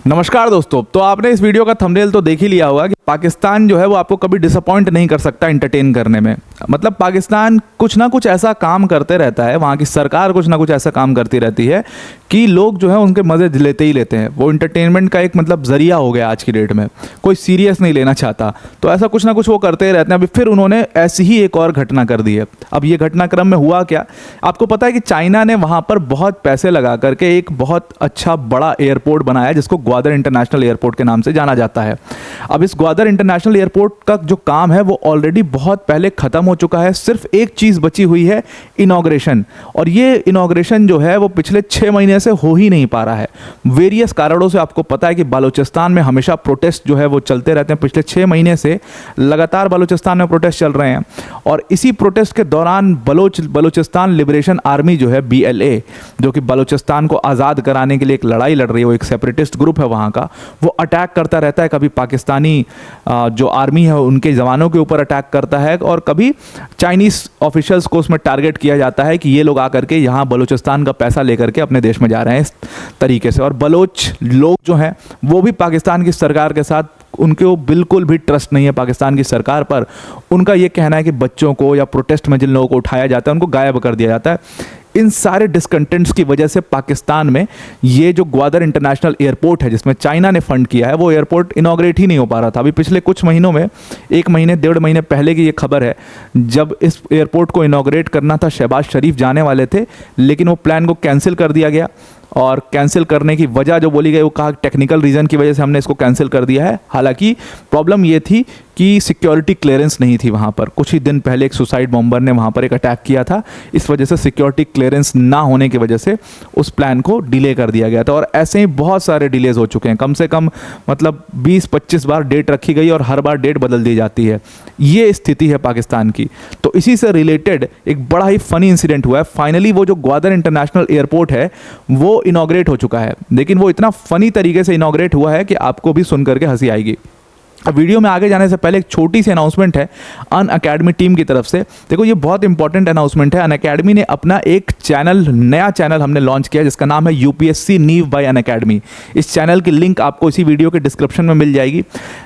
नमस्कार दोस्तों। तो आपने इस वीडियो का थंबनेल तो देख ही लिया होगा कि पाकिस्तान जो है वो आपको कभी डिसअपॉइंट नहीं कर सकता एंटरटेन करने में। मतलब पाकिस्तान कुछ ना कुछ ऐसा काम करते रहता है, वहाँ की सरकार कुछ ना कुछ ऐसा काम करती रहती है कि लोग जो है उनके मज़े लेते ही लेते हैं। वो एंटरटेनमेंट का एक मतलब ज़रिया हो गया आज की डेट में, कोई सीरियस नहीं लेना चाहता, तो ऐसा कुछ ना कुछ वो करते ही रहते हैं। अभी फिर उन्होंने ऐसी ही एक और घटना कर दी है। अब ये घटनाक्रम में हुआ क्या, आपको पता है कि चाइना ने वहाँ पर बहुत पैसे लगा करके एक बहुत अच्छा बड़ा एयरपोर्ट बनाया जिसको ग्वादर इंटरनेशनल एयरपोर्ट के नाम से जाना जाता है। अब इस ग्वादर इंटरनेशनल एयरपोर्ट का जो काम है वो ऑलरेडी बहुत पहले ख़त्म हो चुका है। सिर्फ एक चीज़ बची हुई है, इनॉग्रेशन। और ये इनॉग्रेशन जो है वो पिछले 6 महीने से हो ही नहीं पा रहा है। वेरियस कारणों से आपको पता है कि बलूचिस्तान में हमेशा प्रोटेस्ट जो है वो चलते रहते हैं। पिछले 6 महीने से लगातार बलूचिस्तान में प्रोटेस्ट चल रहे हैं और इसी प्रोटेस्ट के दौरान बलूचिस्तान लिबरेशन आर्मी जो है BLA, जो कि बलूचिस्तान को आज़ाद कराने के लिए एक लड़ाई लड़ रही है, वो एक सेपरेटिस्ट ग्रुप है वहाँ का, वो अटैक करता रहता है। कभी पाकिस्तानी जो आर्मी है उनके जवानों के ऊपर अटैक करता है और कभी चाइनीज़ ऑफिशियल्स को उसमें टारगेट किया जाता है कि ये लोग आकर के यहाँ बलूचिस्तान का पैसा लेकर के अपने देश में जा रहे हैं इस तरीके से। और बलोच लोग जो हैं वो भी पाकिस्तान की सरकार के साथ, उनको बिल्कुल भी ट्रस्ट नहीं है पाकिस्तान की सरकार पर। उनका ये कहना है कि बच्चों को या प्रोटेस्ट में जिन लोगों को उठाया जाता है उनको गायब कर दिया जाता है। इन सारे डिसकंटेंट्स की वजह से पाकिस्तान में ये जो ग्वादर इंटरनेशनल एयरपोर्ट है जिसमें चाइना ने फंड किया है, वो एयरपोर्ट इनॉग्रेट ही नहीं हो पा रहा था। अभी पिछले कुछ महीनों में, 1 महीने 1.5 महीने पहले की ये खबर है, जब इस एयरपोर्ट को इनॉग्रेट करना था, शहबाज शरीफ जाने वाले थे, लेकिन वो प्लान को कैंसिल कर दिया गया। और कैंसिल करने की वजह जो बोली गई वो कहा टेक्निकल रीज़न की वजह से हमने इसको कैंसिल कर दिया है। हालांकि प्रॉब्लम ये थी कि सिक्योरिटी क्लियरेंस नहीं थी वहाँ पर। कुछ ही दिन पहले एक सुसाइड बॉम्बर ने वहाँ पर एक अटैक किया था, इस वजह से सिक्योरिटी क्लियरेंस ना होने की वजह से उस प्लान को डिले कर दिया गया था। और ऐसे ही बहुत सारे डिलेज हो चुके हैं, कम से कम मतलब 20-25 बार डेट रखी गई और हर बार डेट बदल दी जाती है। ये स्थिति है पाकिस्तान की। तो इसी से रिलेटेड एक बड़ा ही फनी इंसिडेंट हुआ है। फाइनली वो जो ग्वादर इंटरनेशनल एयरपोर्ट है वो इनॉग्रेट हो चुका है, लेकिन वो इतना फनी तरीके से इनॉग्रेट हुआ है कि आपको भी सुन करके हंसी आएगी। अब वीडियो में आगे जाने से पहले एक छोटी सी अनाउंसमेंट है अनअकैडमी टीम की तरफ से। देखो ये बहुत इंपॉर्टेंट अनाउंसमेंट है। अनअकैडमी ने अपना एक चैनल, नया चैनल हमने लॉन्च किया जिसका नाम है UPSC नीव बाय अनअकैडमी। इस चैनल की लिंक आपको इसी वीडियो के डिस्क्रिप्शन में मिल जाएगी।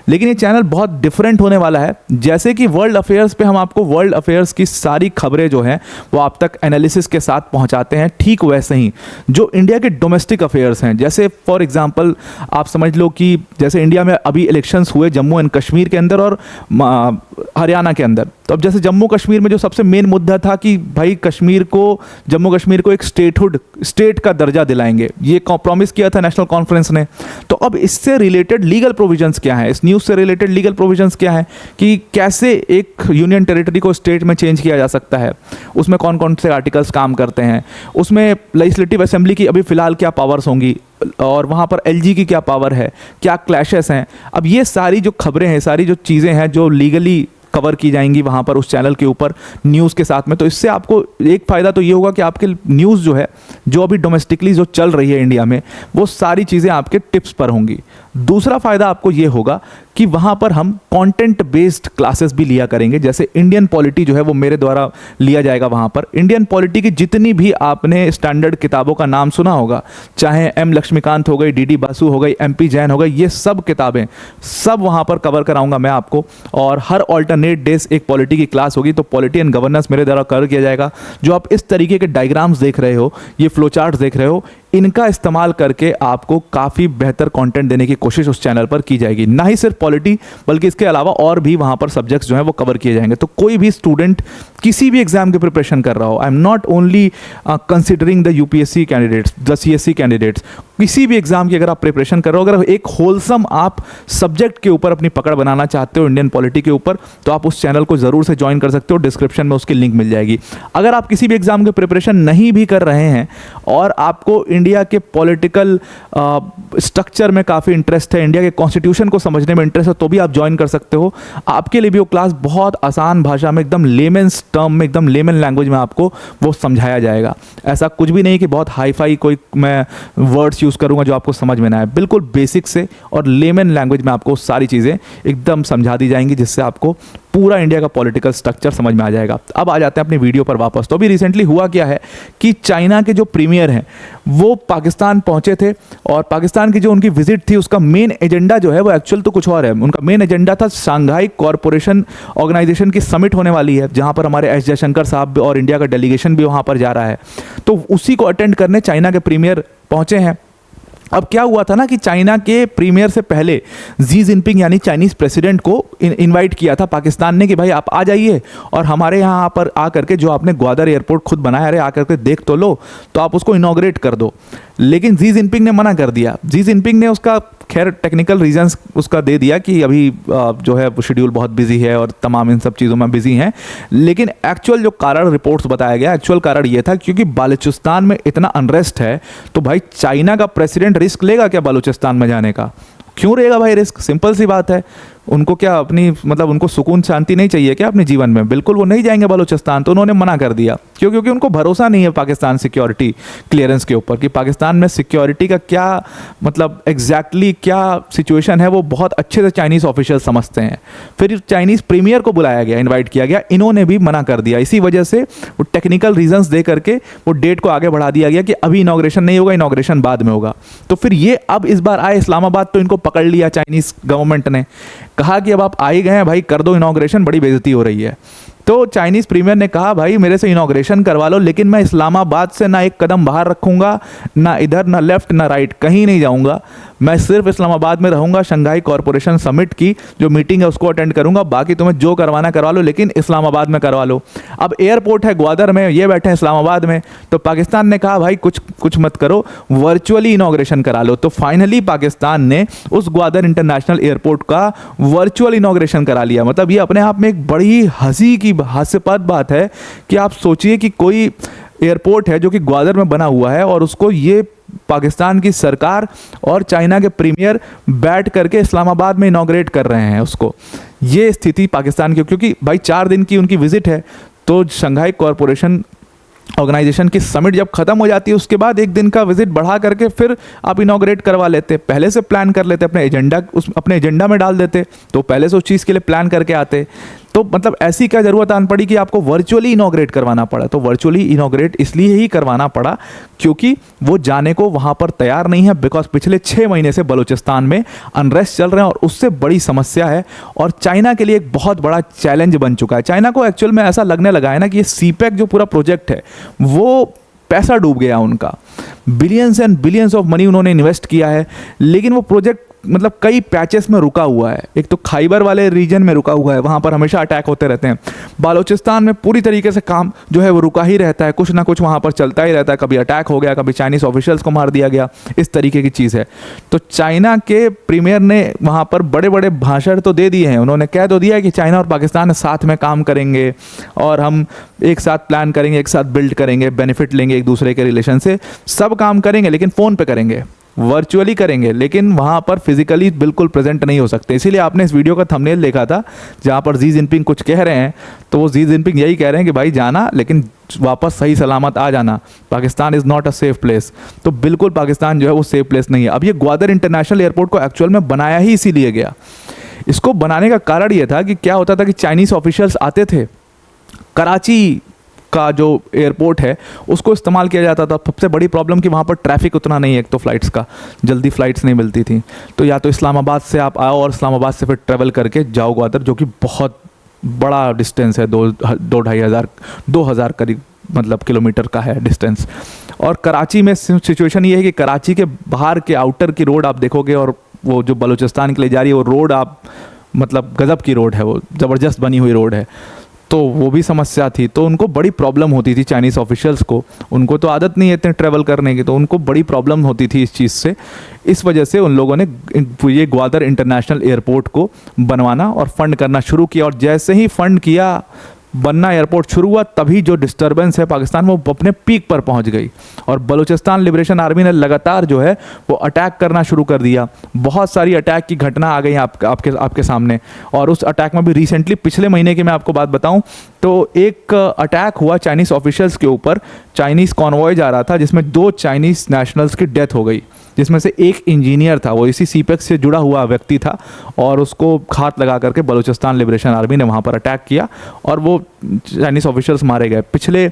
लेकिन ये चैनल बहुत डिफरेंट होने वाला है। जैसे कि वर्ल्ड अफेयर्स पे हम आपको वर्ल्ड अफेयर्स की सारी खबरें जो हैं वो आप तक एनालिसिस के साथ पहुँचाते हैं, ठीक वैसे ही जो इंडिया के डोमेस्टिक अफेयर्स हैं, जैसे फॉर एग्जाम्पल आप समझ लो कि जैसे इंडिया में अभी इलेक्शंस हुए जम्मू एंड कश्मीर के अंदर और हरियाणा के अंदर। तो अब जैसे जम्मू कश्मीर में जो सबसे मेन मुद्दा था कि भाई जम्मू कश्मीर को एक स्टेट का दर्जा दिलाएंगे, ये प्रॉमिस किया था नेशनल कॉन्फ्रेंस ने। तो अब इससे रिलेटेड लीगल प्रोविजंस क्या है, इस न्यूज़ से रिलेटेड लीगल प्रोविजंस क्या है कि कैसे एक यूनियन टेरिटरी को स्टेट में चेंज किया जा सकता है, उसमें कौन कौन से आर्टिकल्स काम करते हैं, उसमें लेजिस्लेटिव असेंबली की अभी फ़िलहाल क्या पावर्स होंगी और वहाँ पर LG की क्या पावर है, क्या क्लैशेस हैं। अब ये सारी जो खबरें हैं, सारी जो चीज़ें हैं जो लीगली कवर की जाएंगी वहाँ पर उस चैनल के ऊपर न्यूज़ के साथ में। तो इससे आपको एक फ़ायदा तो ये होगा कि आपके न्यूज़ जो है, जो अभी डोमेस्टिकली जो चल रही है इंडिया में, वो सारी चीज़ें आपके टिप्स पर होंगी। दूसरा फ़ायदा आपको ये होगा कि वहाँ पर हम कंटेंट बेस्ड क्लासेस भी लिया करेंगे। जैसे इंडियन पॉलिटी जो है वो मेरे द्वारा लिया जाएगा वहाँ पर। इंडियन पॉलिटी की जितनी भी आपने स्टैंडर्ड किताबों का नाम सुना होगा, चाहे M लक्ष्मीकांत हो गई, DD बासु हो गई, MP जैन हो गई, ये सब किताबें सब वहाँ पर कवर कराऊंगा मैं आपको। और हर ऑल्टरनेट डेज एक पॉलिटी की क्लास होगी। तो पॉलिटी एंड गवर्नेंस मेरे द्वारा कवर किया जाएगा। जो आप इस तरीके के डायग्राम्स देख रहे हो, ये फ्लो चार्ट्स देख रहे हो, इनका इस्तेमाल करके आपको काफ़ी बेहतर कंटेंट देने की कोशिश उस चैनल पर की जाएगी। ना ही सिर्फ पॉलिटी बल्कि इसके अलावा और भी वहाँ पर सब्जेक्ट्स जो हैं वो कवर किए जाएंगे। तो कोई भी स्टूडेंट किसी भी एग्जाम की प्रिपरेशन कर रहा हो, I am not only considering the UPSC candidates, the CSC candidates, किसी भी एग्जाम की अगर आप प्रिपरेशन कर रहे हो, अगर एक होलसम आप सब्जेक्ट के ऊपर अपनी पकड़ बनाना चाहते हो इंडियन पॉलिटी के ऊपर, तो आप उस चैनल को ज़रूर से ज्वाइन कर सकते हो। डिस्क्रिप्शन में उसकी लिंक मिल जाएगी। अगर आप किसी भी एग्जाम की प्रिपरेशन नहीं भी कर रहे हैं और आपको इंडिया के पॉलिटिकल स्ट्रक्चर में काफ़ी इंटरेस्ट है, इंडिया के कॉन्स्टिट्यूशन को समझने में इंटरेस्ट है, तो भी आप ज्वाइन कर सकते हो। आपके लिए भी वो क्लास बहुत आसान भाषा में, एकदम लेमेन्स टर्म में, एकदम लेमन लैंग्वेज में आपको वो समझाया जाएगा। ऐसा कुछ भी नहीं कि बहुत हाई फाई कोई मैं वर्ड्स यूज़ करूंगा जो आपको समझ में ना आए। बिल्कुल बेसिक से और लेमन लैंग्वेज में आपको सारी चीज़ें एकदम समझा दी जाएंगी, जिससे आपको पूरा इंडिया का पॉलिटिकल स्ट्रक्चर समझ में आ जाएगा। अब आ जाते हैं अपनी वीडियो पर वापस। तो अभी रिसेंटली हुआ क्या है कि चाइना के जो प्रीमियर हैं वो पाकिस्तान पहुंचे थे, और पाकिस्तान की जो उनकी विजिट थी उसका मेन एजेंडा जो है वो एक्चुअल तो कुछ और है। उनका मेन एजेंडा था शंघाई कॉरपोरेशन ऑर्गेनाइजेशन की समिट होने वाली है, जहां पर हमारे एस जयशंकर साहब और इंडिया का डेलीगेशन भी वहां पर जा रहा है। तो उसी को अटेंड करने चाइना के प्रीमियर पहुंचे हैं। अब क्या हुआ था ना कि चाइना के प्रीमियर से पहले जी जिनपिंग यानी चाइनीज़ प्रेसिडेंट को इनवाइट किया था पाकिस्तान ने कि भाई आप आ जाइए और हमारे यहाँ पर आकर के जो आपने ग्वादर एयरपोर्ट खुद बनाया है आकर के देख तो लो, तो आप उसको इनॉग्रेट कर दो। लेकिन जी जिनपिंग ने मना कर दिया। जी जिनपिंग ने उसका खैर टेक्निकल रीजंस उसका दे दिया कि अभी जो है शेड्यूल बहुत बिजी है और तमाम इन सब चीज़ों में बिजी हैं। लेकिन एक्चुअल जो कारण रिपोर्ट्स बताया गया, एक्चुअल कारण ये था क्योंकि बालूचिस्तान में इतना अनरेस्ट है, तो भाई चाइना का प्रेसिडेंट रिस्क लेगा क्या बालूचिस्तान में जाने का? क्यों रहेगा भाई रिस्क? सिंपल सी बात है। उनको क्या अपनी मतलब उनको सुकून शांति नहीं चाहिए क्या अपने जीवन में? बिल्कुल वो नहीं जाएंगे बालूचिस्तान। तो उन्होंने मना कर दिया। क्यों? क्योंकि उनको भरोसा नहीं है पाकिस्तान सिक्योरिटी क्लियरेंस के ऊपर कि पाकिस्तान में सिक्योरिटी का क्या मतलब एग्जैक्टली क्या सिचुएशन है वो बहुत अच्छे से चाइनीज़ ऑफिशियल समझते हैं। फिर चाइनीज़ प्रीमियर को बुलाया गया, इन्वाइट किया गया, इन्होंने भी मना कर दिया। इसी वजह से वो टेक्निकल रीजंस दे करके वो डेट को आगे बढ़ा दिया गया कि अभी इनॉग्रेशन नहीं होगा, इनॉग्रेशन बाद में होगा। तो फिर ये अब इस बार आए इस्लामाबाद तो इनको पकड़ लिया चाइनीज़ गवर्नमेंट ने, कहा कि अब आप आ ही गए हैं भाई, कर दो इनॉग्रेशन, बड़ी बेइज्जती हो रही है। तो चाइनीज़ प्रीमियर ने कहा भाई मेरे से इनॉग्रेशन करवा लो, लेकिन मैं इस्लामाबाद से ना एक कदम बाहर रखूंगा, ना इधर ना लेफ्ट ना राइट, कहीं नहीं जाऊंगा। मैं सिर्फ इस्लामाबाद में रहूंगा, शंघाई कॉरपोरेशन समिट की जो मीटिंग है उसको अटेंड करूंगा, बाकी तुम्हें जो करवाना करवा लो, लेकिन इस्लामाबाद में करवा लो। अब एयरपोर्ट है ग्वादर में, ये बैठे हैं इस्लामाबाद में। तो पाकिस्तान ने कहा भाई कुछ मत करो, वर्चुअली इनॉग्रेशन करा लो। तो फाइनली पाकिस्तान ने उस ग्वादर इंटरनेशनल एयरपोर्ट का वर्चुअल इनॉग्रेशन करा लिया। मतलब ये अपने आप में एक बड़ी हंसी की हास्यास्पद बात है कि आप सोचिए कि कोई एयरपोर्ट है जो कि ग्वादर में बना हुआ है और उसको ये पाकिस्तान की सरकार और चाइना के प्रीमियर बैठ करके इस्लामाबाद में इनॉग्रेट कर रहे हैं उसको। ये स्थिति पाकिस्तान की, क्योंकि भाई 4 दिन की उनकी विजिट है, तो शंघाई कॉरपोरेशन ऑर्गेनाइजेशन की समिट जब खत्म हो जाती है उसके बाद 1 दिन का विजिट बढ़ा करके फिर आप इनॉग्रेट करवा लेते, पहले से प्लान कर लेते, अपने एजेंडा में डाल देते, तो पहले से उस चीज़ के लिए प्लान करके आते। तो मतलब ऐसी क्या ज़रूरत आन पड़ी कि आपको वर्चुअली इनॉग्रेट करवाना पड़ा? तो वर्चुअली इनॉग्रेट इसलिए ही करवाना पड़ा क्योंकि वो जाने को वहाँ पर तैयार नहीं है, बिकॉज पिछले 6 महीने से बलूचिस्तान में अनरेस्ट चल रहे हैं और उससे बड़ी समस्या है और चाइना के लिए एक बहुत बड़ा चैलेंज बन चुका है। चाइना को एक्चुअल में ऐसा लगने लगा है ना कि ये सीपेक जो पूरा प्रोजेक्ट है वो पैसा डूब गया उनका, billions and billions of money उन्होंने इन्वेस्ट किया है, लेकिन वो प्रोजेक्ट मतलब कई पैचेस में रुका हुआ है। एक तो खाइबर वाले रीजन में रुका हुआ है, वहाँ पर हमेशा अटैक होते रहते हैं। बालूचिस्तान में पूरी तरीके से काम जो है वो रुका ही रहता है, कुछ ना कुछ वहाँ पर चलता ही रहता है, कभी अटैक हो गया, कभी चाइनीज़ ऑफिशियल्स को मार दिया गया, इस तरीके की चीज़ है। तो चाइना के प्रीमियर ने वहाँ पर बड़े बड़े भाषण तो दे दिए हैं, उन्होंने कह तो दिया है कि चाइना और पाकिस्तान साथ में काम करेंगे और हम एक साथ प्लान करेंगे, एक साथ बिल्ड करेंगे, बेनिफिट लेंगे एक दूसरे के रिलेशन से, सब काम करेंगे, लेकिन फ़ोन पे करेंगे, वर्चुअली करेंगे, लेकिन वहाँ पर फिजिकली बिल्कुल प्रेजेंट नहीं हो सकते। इसीलिए आपने इस वीडियो का थंबनेल देखा था जहाँ पर जी जिनपिंग कुछ कह रहे हैं, तो वो जी जिनपिंग यही कह रहे हैं कि भाई जाना, लेकिन वापस सही सलामत आ जाना। Pakistan is not a safe place. तो बिल्कुल पाकिस्तान जो है वो सेफ प्लेस नहीं है। अब ये ग्वादर इंटरनेशनल एयरपोर्ट को एक्चुअल में बनाया ही इसीलिए गया। इसको बनाने का कारण ये था कि क्या होता था कि चाइनीज़ ऑफिशियल्स आते थे, कराची का जो एयरपोर्ट है उसको इस्तेमाल किया जाता था। सबसे बड़ी प्रॉब्लम कि वहाँ पर ट्रैफिक उतना नहीं है, एक तो फ्लाइट्स का जल्दी फ्लाइट्स नहीं मिलती थी, तो या तो इस्लामाबाद से आप आओ और इस्लामाबाद से फिर ट्रैवल करके जाओ ग्वादर, जो कि बहुत बड़ा डिस्टेंस है, 2,000 करीब मतलब किलोमीटर का है डिस्टेंस। और कराची में सिचुएशन ये है कि कराची के बाहर के आउटर की रोड आप देखोगे और वो जो बलूचिस्तान के लिए जा रही है वो रोड आप मतलब गज़ब की रोड है, वो ज़बरदस्त बनी हुई रोड है, तो वो भी समस्या थी। तो उनको बड़ी प्रॉब्लम होती थी चाइनीज़ ऑफिशियल्स को, उनको तो आदत नहीं है इतने ट्रैवल करने की, तो उनको बड़ी प्रॉब्लम होती थी इस चीज़ से। इस वजह से उन लोगों ने ये ग्वादर इंटरनेशनल एयरपोर्ट को बनवाना और फंड करना शुरू किया, और जैसे ही फंड किया, बनना एयरपोर्ट शुरू हुआ, तभी जो डिस्टर्बेंस है पाकिस्तान में वो अपने पीक पर पहुंच गई और बलूचिस्तान लिबरेशन आर्मी ने लगातार जो है वो अटैक करना शुरू कर दिया। बहुत सारी अटैक की घटना आ गई आपके सामने, और उस अटैक में भी रिसेंटली पिछले महीने की मैं आपको बात बताऊं तो एक अटैक हुआ चाइनीज़ ऑफिशियल्स के ऊपर। चाइनीज़ कॉन्वॉय जा रहा था जिसमें 2 चाइनीज़ नेशनल्स की डेथ हो गई। जिसमें से एक इंजीनियर था, वो इसी सीपेक्स से जुड़ा हुआ व्यक्ति था, और उसको घात लगा करके बलूचिस्तान लिबरेशन आर्मी ने वहाँ पर अटैक किया और वो चाइनीज़ ऑफिशियल्स मारे गए। पिछले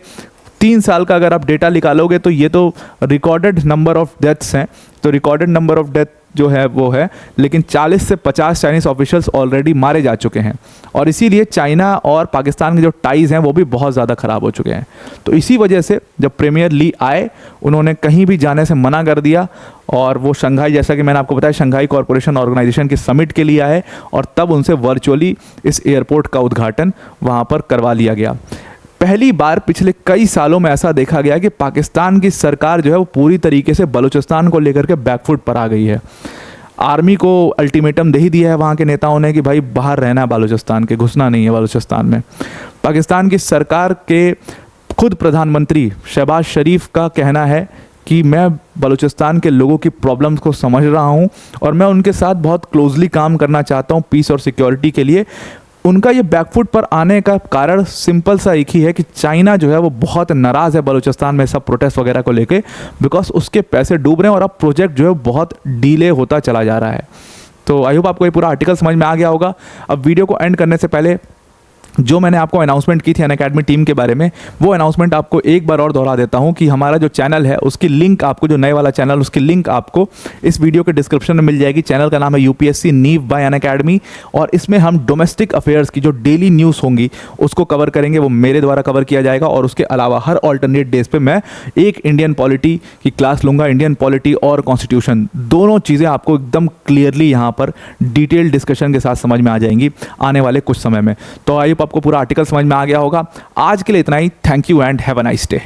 3 साल का अगर आप डेटा निकालोगे तो ये तो रिकॉर्डेड नंबर ऑफ डेथ्स हैं, तो रिकॉर्डेड नंबर ऑफ डेथ जो है वो है, लेकिन 40 से 50 चाइनीज़ ऑफिशियल्स ऑलरेडी मारे जा चुके हैं, और इसीलिए चाइना और पाकिस्तान के जो टाइज़ हैं वो भी बहुत ज़्यादा ख़राब हो चुके हैं। तो इसी वजह से जब प्रीमियर ली आए, उन्होंने कहीं भी जाने से मना कर दिया, और वो शंघाई, जैसा कि मैंने आपको बताया, शंघाई कॉरपोरेशन ऑर्गेनाइजेशन की समिट के लिए आए, और तब उनसे वर्चुअली इस एयरपोर्ट का उद्घाटन वहाँ पर करवा लिया गया। पहली बार पिछले कई सालों में ऐसा देखा गया कि पाकिस्तान की सरकार जो है वो पूरी तरीके से बलूचिस्तान को लेकर के बैकफुट पर आ गई है। आर्मी को अल्टीमेटम दे ही दिया है वहाँ के नेताओं ने कि भाई बाहर रहना है बलूचिस्तान के, घुसना नहीं है बलूचिस्तान में। पाकिस्तान की सरकार के खुद प्रधानमंत्री शहबाज शरीफ का कहना है कि मैं बलूचिस्तान के लोगों की प्रॉब्लम्स को समझ रहा हूँ और मैं उनके साथ बहुत क्लोजली काम करना चाहता हूँ पीस और सिक्योरिटी के लिए। उनका ये बैकफुट पर आने का कारण सिंपल सा एक ही है कि चाइना जो है वो बहुत नाराज़ है बलूचिस्तान में सब प्रोटेस्ट वगैरह को लेके, बिकॉज उसके पैसे डूब रहे हैं और अब प्रोजेक्ट जो है बहुत डिले होता चला जा रहा है। तो आई होप आपको ये पूरा आर्टिकल समझ में आ गया होगा। अब वीडियो को एंड करने से पहले जो मैंने आपको अनाउंसमेंट की थी अनअकैडमी टीम के बारे में, वो अनाउंसमेंट आपको एक बार और दोहरा देता हूं कि हमारा जो चैनल है उसकी लिंक आपको, जो नए वाला चैनल, उसकी लिंक आपको इस वीडियो के डिस्क्रिप्शन में मिल जाएगी। चैनल का नाम है यूपीएससी नीव बाय अनअकैडमी, और इसमें हम डोमेस्टिक अफेयर्स की जो डेली न्यूज़ होंगी उसको कवर करेंगे, वो मेरे द्वारा कवर किया जाएगा। और उसके अलावा हर ऑल्टरनेट डेज पे मैं एक इंडियन पॉलिटी की क्लास लूँगा, इंडियन पॉलिटी और कॉन्स्टिट्यूशन, दोनों चीज़ें आपको एकदम क्लियरली यहाँ पर डिटेल डिस्कशन के साथ समझ में आ जाएंगी आने वाले कुछ समय में। तो आई होप आपको पूरा आर्टिकल समझ में आ गया होगा। आज के लिए इतना ही। Thank you and have a nice day.